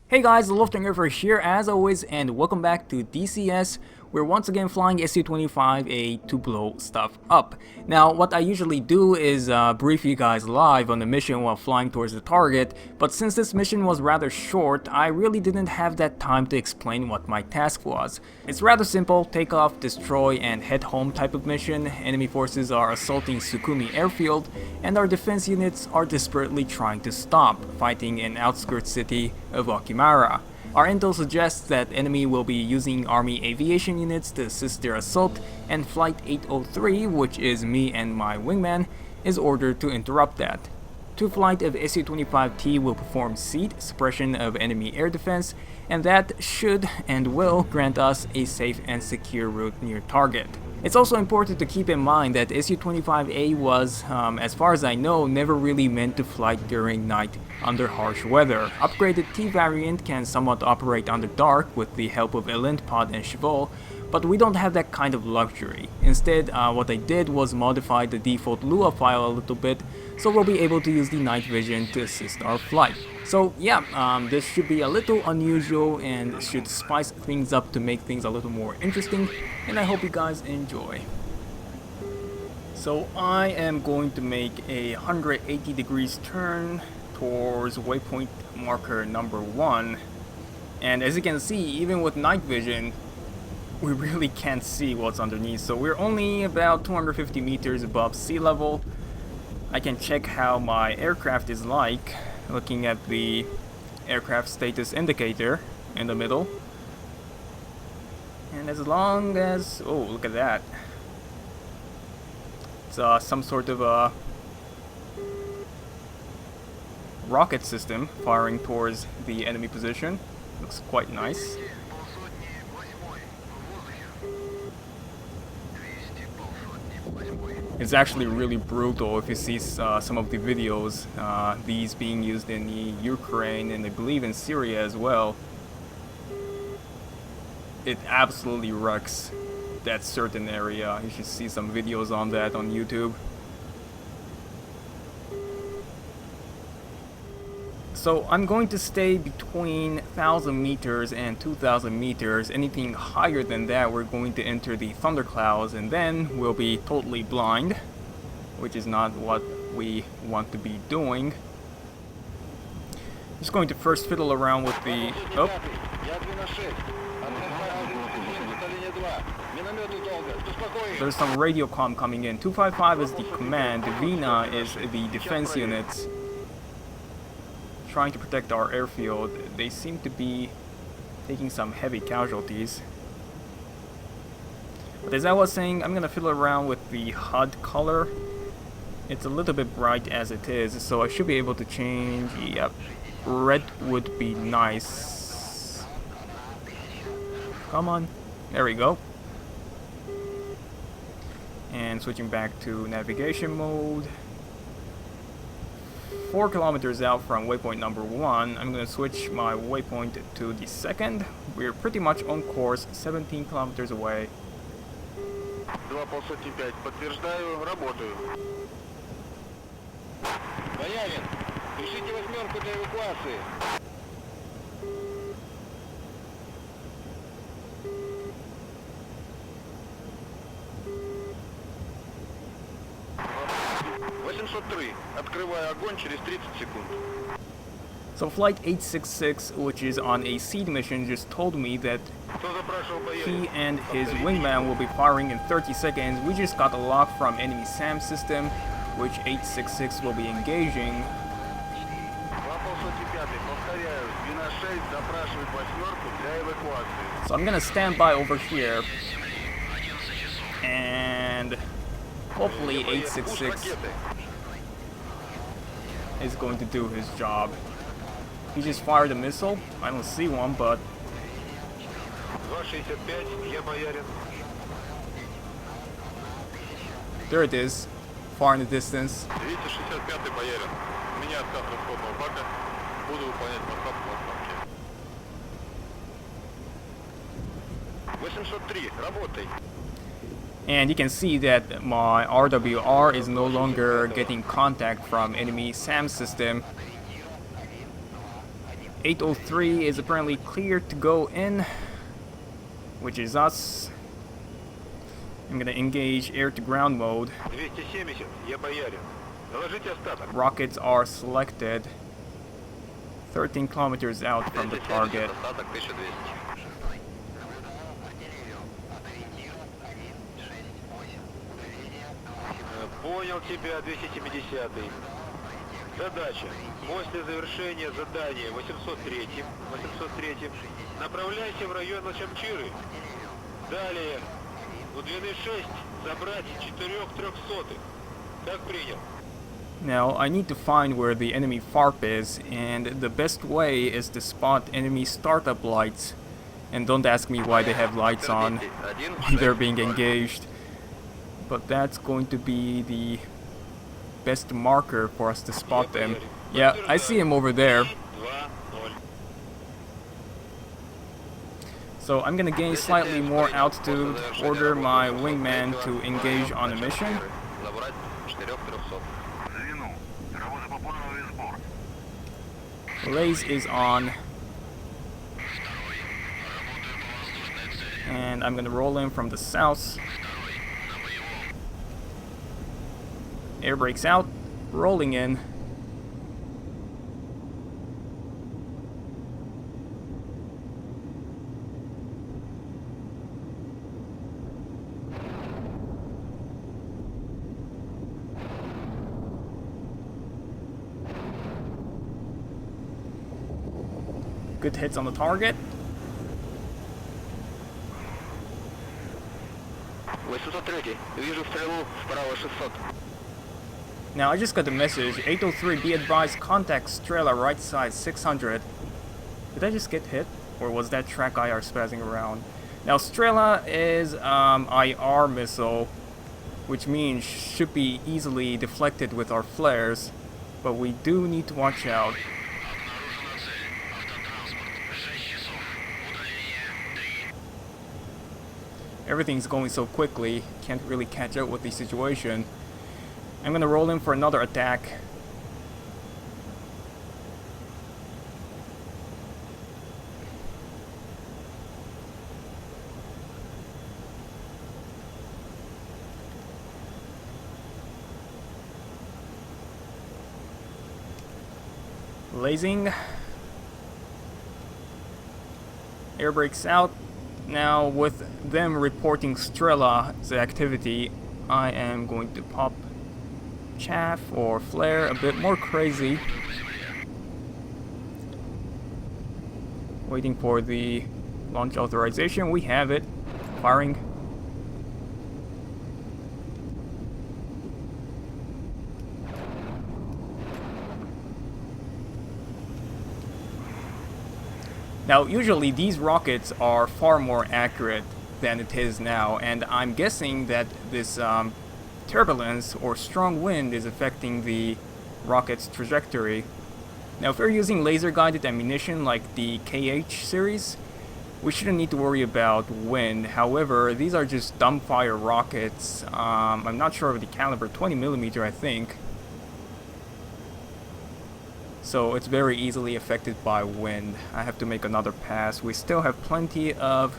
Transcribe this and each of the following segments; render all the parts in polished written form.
Hey guys, the Luftangreifer here as always, and welcome back to DCS. We're once again flying Su25A to blow stuff up. Now, what I usually do is brief you guys live on the mission while flying towards the target, but since this mission was rather short, I really didn't have that time to explain what my task was. It's rather simple, take off, destroy, and head home type of mission. Enemy forces are assaulting Sukumi airfield, and our defense units are desperately trying to stop, fighting in outskirts city of Okimara. Our intel suggests that enemy will be using army aviation units to assist their assault, and Flight 803, which is me and my wingman, is ordered to interrupt that. Two flight of Su25T will perform seed suppression of enemy air defense, and that should and will grant us a safe and secure route near target. It's also important to keep in mind that Su25A was, as far as I know, never really meant to flight during night under harsh weather. Upgraded T variant can somewhat operate under dark with the help of Elend Pod and Cheval, but we don't have that kind of luxury. Instead, what I did was modify the default Lua file a little bit, so we'll be able to use the night vision to assist our flight. So yeah, this should be a little unusual and should spice things up to make things a little more interesting, and I hope you guys enjoy. So I am going to make a 180 degrees turn towards waypoint marker number 1, and as you can see, even with night vision, we really can't see what's underneath, so we're only about 250 meters above sea level. I can check how my aircraft is like, looking at the aircraft status indicator in the middle. And as long as... oh, look at that. It's some sort of a rocket system firing towards the enemy position. Looks quite nice. It's actually really brutal if you see some of the videos, these being used in the Ukraine and I believe in Syria as well. It absolutely wrecks that certain area. You should see some videos on that on YouTube. So I'm going to stay between 1,000 meters and 2,000 meters. Anything higher than that, we're going to enter the thunderclouds, and then we'll be totally blind, which is not what we want to be doing. Just going to first fiddle around with the... oh. There's some radio comm coming in. 255 is the command, Vina is the defense units trying to protect our airfield. They seem to be taking some heavy casualties. But as I was saying, I'm gonna fiddle around with the HUD color. It's a little bit bright as it is, so I should be able to change. Yep, red would be nice. Come on, there we go. And switching back to navigation mode. 4 kilometers out from waypoint number 1, I'm going to switch my waypoint to the second. We're pretty much on course, 17 kilometers away. Su25, подтверждаю, работаю. Боярин, пишите восьмерку для эвакуации. Открываю огонь через 30 секунд. So Flight 866, which is on a seed mission, just told me that he and his wingman will be firing in 30 seconds. We just got a lock from enemy SAM system, which 866 will be engaging. So I'm gonna stand by over here, and hopefully 866 is going to do his job. He just fired a missile. I don't see one, but... there it is, far in the distance. And you can see that my RWR is no longer getting contact from enemy SAM system. 803 is apparently clear to go in, which is us. I'm gonna engage air-to-ground mode. 270, я боярин. Доложите остаток. Rockets are selected. 13 kilometers out from the target. Остаток 1200. Понял тебя, 270. Задача. После завершения задания 803 направляйся в район Лачамчиры. Далее, у длины 6 забрать 4 300. Как принял? Now, I need to find where the enemy FARP is, and the best way is to spot enemy startup lights. And don't ask me why they have lights on when they're being engaged. But that's going to be the best marker for us to spot them. Yeah, I see him over there. So I'm gonna gain slightly more altitude, order my wingman to engage on a mission. Laze is on. And I'm gonna roll in from the south. Air brakes out, rolling in. Good hits on the target. 803, вижу стрелу вправо 600. Now I just got the message, 803, be advised, contact Strela right side 600. Did I just get hit? Or was that track IR spazzing around? Now Strela is IR missile, which means should be easily deflected with our flares, but we do need to watch out. Everything's going so quickly, can't really catch up with the situation. I'm gonna roll in for another attack. Lasing. Air brakes out. Now with them reporting Strela's activity, I am going to pop chaff or flare a bit more crazy. Waiting for the launch authorization. We have it. Firing. Now, usually these rockets are far more accurate than it is now, and I'm guessing that this turbulence or strong wind is affecting the rocket's trajectory. Now, if we're using laser-guided ammunition like the KH series, we shouldn't need to worry about wind. However, these are just dumbfire rockets. I'm not sure of the caliber, 20mm I think. So it's very easily affected by wind. I have to make another pass. We still have plenty of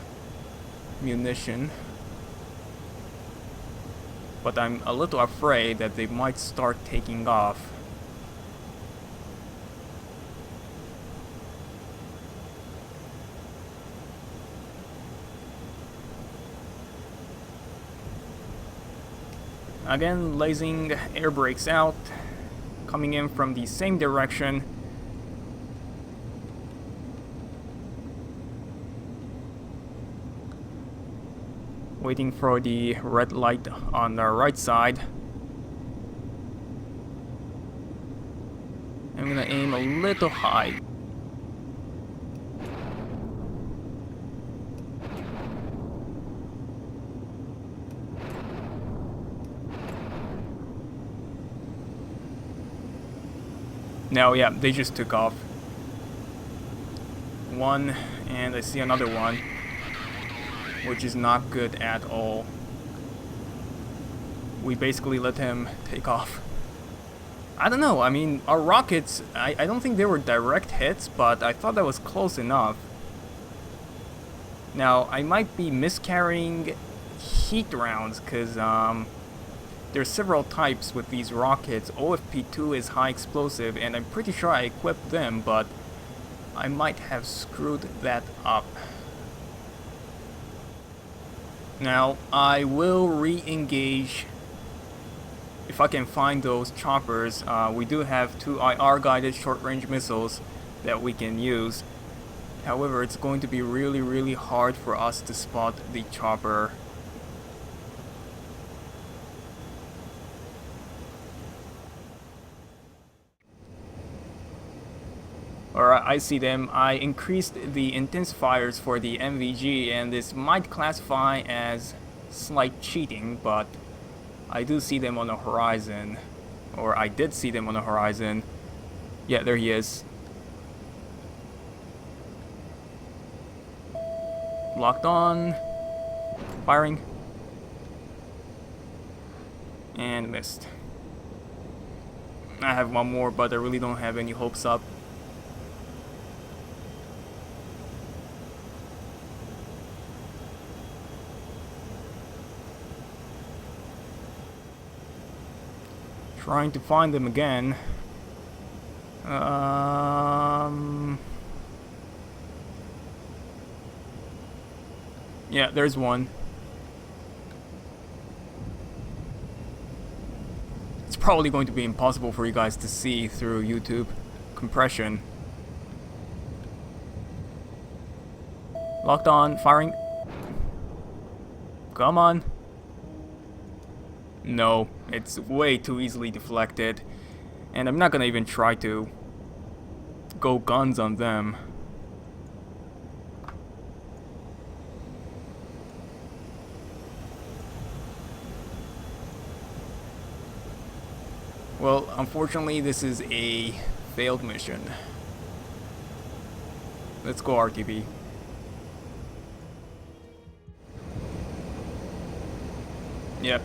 munition, but I'm a little afraid that they might start taking off. Again, lasing, air brakes out, coming in from the same direction. Waiting for the red light on the right side. I'm gonna aim a little high. Now, yeah, they just took off. One, and I see another one, which is not good at all. we basically let him take off. I don't know, I mean, our rockets, I don't think they were direct hits, but I thought that was close enough. Now, I might be miscarrying heat rounds, because there's several types with these rockets. OFP-2 is high explosive, and I'm pretty sure I equipped them, but I might have screwed that up. Now, I will re-engage if I can find those choppers. We do have 2 IR-guided short-range missiles that we can use. However, it's going to be really hard for us to spot the chopper. Alright, I see them. I increased the intensifiers for the MVG, and this might classify as slight cheating, but I do see them on the horizon. Or I did see them on the horizon. Yeah, there he is. Locked on. Firing. And missed. I have one more, but I really don't have any hopes up. Trying to find them again. Yeah, there's one. It's probably going to be impossible for you guys to see through YouTube compression. Locked on, firing. Come on. No, it's way too easily deflected, and I'm not gonna even try to go guns on them. Well, unfortunately, this is a failed mission. Let's go RTB. Yep.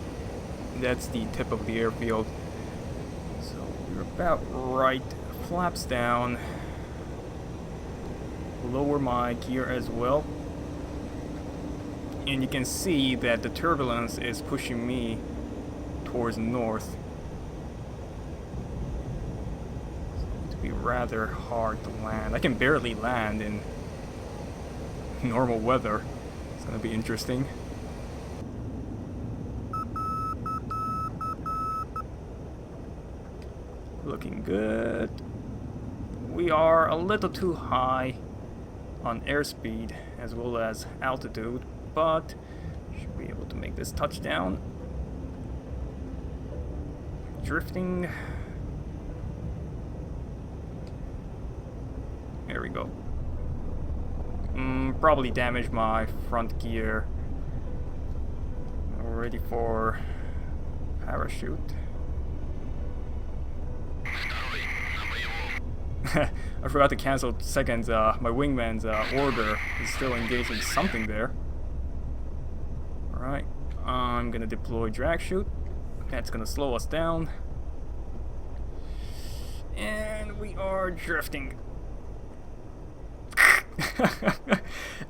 That's the tip of the airfield. So we're about right. Flaps down. Lower my gear as well. And you can see that the turbulence is pushing me towards north. It's going to be rather hard to land. I can barely land in normal weather. It's going to be interesting. Looking good. We are a little too high on airspeed as well as altitude, but should be able to make this touchdown. Drifting. There we go. Probably damage my front gear. Ready for parachute. I forgot to cancel seconds. My wingman's order is still engaged in something there. Alright, I'm gonna deploy drag chute. That's gonna slow us down. And we are drifting.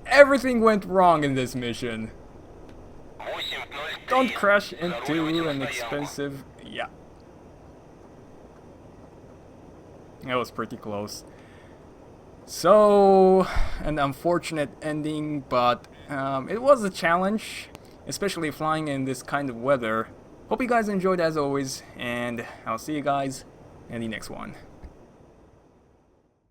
Everything went wrong in this mission. Don't crash into an expensive... Yeah. That was pretty close. So, an unfortunate ending, but it was a challenge, especially flying in this kind of weather. Hope you guys enjoyed as always, and I'll see you guys in the next one.